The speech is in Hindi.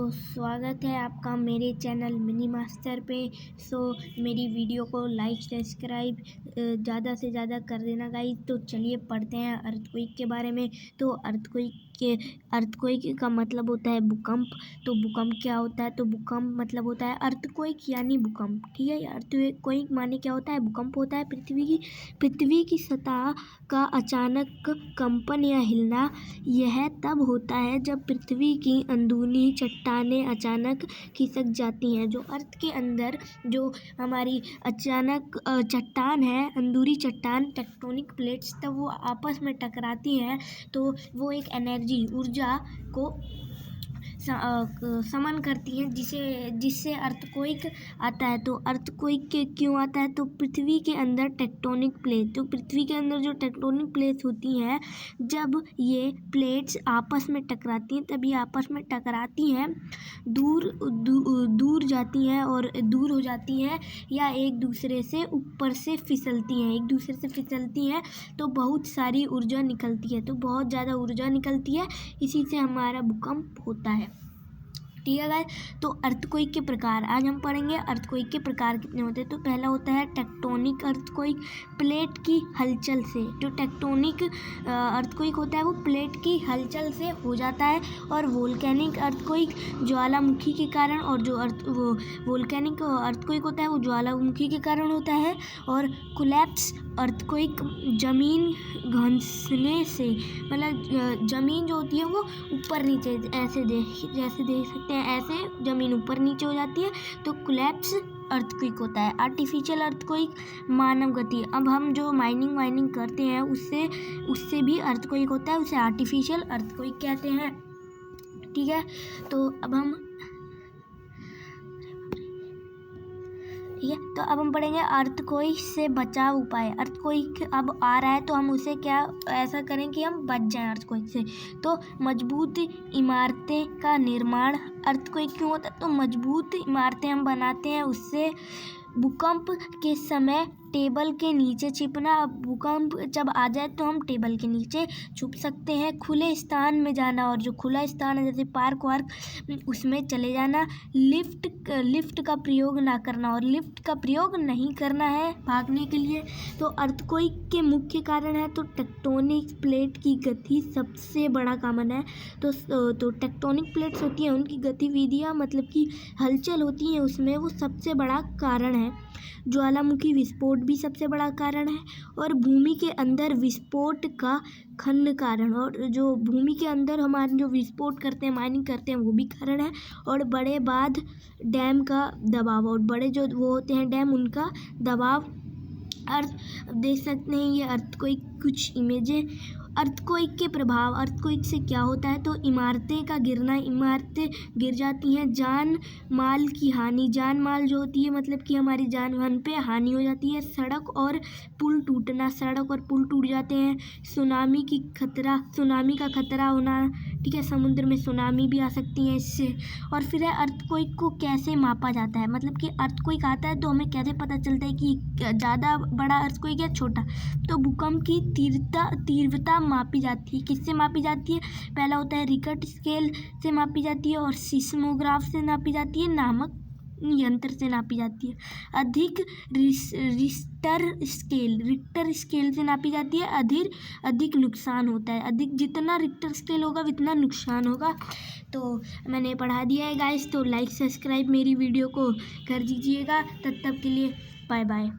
स्वागत है आपका मेरे चैनल मिनी मास्टर पे। मेरी वीडियो को लाइक सब्सक्राइब ज़्यादा से ज़्यादा कर देना गाइस। तो चलिए पढ़ते हैं अर्थक्वेक के बारे में। तो अर्थक्वेक का मतलब होता है भूकंप। तो भूकंप क्या होता है? तो भूकंप मतलब होता है अर्थक्वेक यानी भूकंप। ठीक है, अर्थक्वेक माने क्या होता है? भूकंप होता है पृथ्वी की सतह का अचानक कंपन या हिलना। यह तब होता है जब पृथ्वी की अंदरूनी चट्टानें अचानक खिसक जाती हैं। जो अर्थ के अंदर जो हमारी अचानक चट्टान है, अंदरूनी चट्टान, टेक्टोनिक प्लेट्स, तब वो आपस में टकराती हैं तो वो एक एनर्जी, ऊर्जा को समन करती हैं, जिससे अर्थक्वेक आता है। तो अर्थक्वेक क्यों आता है? तो पृथ्वी के अंदर टेक्टोनिक प्लेट, तो पृथ्वी के अंदर जो टेक्टोनिक प्लेट्स होती हैं, जब ये प्लेट्स आपस में टकराती हैं, तब ये आपस में टकराती हैं, दूर जाती हैं और दूर हो जाती हैं, या एक दूसरे से ऊपर से फिसलती हैं, तो बहुत सारी ऊर्जा निकलती है, तो बहुत ज़्यादा ऊर्जा निकलती है, इसी से हमारा भूकंप होता है। ठीक है गाइस, तो अर्थक्वेक के प्रकार आज हम पढ़ेंगे। अर्थक्वेक के प्रकार कितने होते हैं? तो पहला होता है टेक्टोनिक अर्थक्वेक, प्लेट की हलचल से। जो टेक्टोनिक अर्थक्वेक होता है वो प्लेट की हलचल से हो जाता है। और वोल्केनिक अर्थक्वेक ज्वालामुखी के कारण, और जो वोल्केनिक अर्थक्वेक होता है वो ज्वालामुखी के कारण होता है। और कोलैप्स अर्थक्वेक जमीन घसने से, मतलब जमीन जो होती है वो ऊपर नीचे जैसे देख सकते हैं, ऐसे जमीन ऊपर नीचे हो जाती है, तो कोलैप्स अर्थक्वेक होता है। आर्टिफिशियल अर्थक्वेक मानव गति, अब हम जो माइनिंग करते हैं उससे भी अर्थक्वेक होता है, उसे आर्टिफिशियल अर्थक्वेक कहते हैं। ठीक है, तो अब हम पढ़ेंगे अर्थक्वेक से बचाव उपाय। अर्थक्वेक अब आ रहा है तो हम उसे ऐसा करें कि हम बच जाएं अर्थक्वेक से। तो मजबूत इमारतें का निर्माण। अर्थक्वेक क्यों होता है? तो मजबूत इमारतें हम बनाते हैं उससे। भूकंप के समय टेबल के नीचे छिपना। भूकंप जब आ जाए तो हम टेबल के नीचे छुप सकते हैं। खुले स्थान में जाना, और जो खुला स्थान है जैसे पार्क वार्क, उसमें चले जाना। लिफ्ट का प्रयोग ना करना, और लिफ्ट का प्रयोग नहीं करना है भागने के लिए। तो अर्थक्वेक के मुख्य कारण है तो टेक्टोनिक प्लेट की गति सबसे बड़ा कारण है। तो टेक्टोनिक प्लेट्स होती हैं, उनकी गतिविधियाँ मतलब कि हलचल होती हैं उसमें, वो सबसे बड़ा कारण है। ज्वालामुखी विस्फोट भी सबसे बड़ा कारण है। और भूमि के अंदर विस्फोट का खंड कारण, और जो भूमि के अंदर हमारे जो विस्फोट करते हैं, माइनिंग करते हैं, वो भी कारण है। और बड़े बांध, डैम का दबाव, और बड़े जो वो होते हैं डैम, उनका दबाव। देख सकते हैं ये अर्थक्वेक कुछ इमेजें। अर्थक्वेक के प्रभाव, अर्थक्वेक से क्या होता है? तो इमारतें का गिरना, इमारतें गिर जाती हैं। जान माल की हानि, जान माल जो होती है मतलब कि हमारी जान वाहन पे हानि हो जाती है। सड़क और पुल टूटना, सड़क और पुल टूट जाते हैं। सुनामी का खतरा होना। ठीक है, समुद्र में सुनामी भी आ सकती है इससे। और फिर है अर्थक्वेक को कैसे मापा जाता है, मतलब कि अर्थक्वेक आता है तो हमें कैसे पता चलता है कि ज़्यादा बड़ा अर्थक्वेक या छोटा? तो भूकंप की तीव्रता मापी जाती है। किससे मापी जाती है? पहला होता है रिक्टर स्केल से मापी जाती है, और सिस्मोग्राफ से नापी जाती है, नामक यंत्र से नापी जाती है। अधिक रिक्टर स्केल से नापी जाती है। अधिक नुकसान होता है, अधिक जितना रिक्टर स्केल होगा उतना नुकसान होगा। तो मैंने पढ़ा दिया है गाइस, तो लाइक सब्सक्राइब मेरी वीडियो को कर दीजिएगा। तब तक के लिए बाय बाय।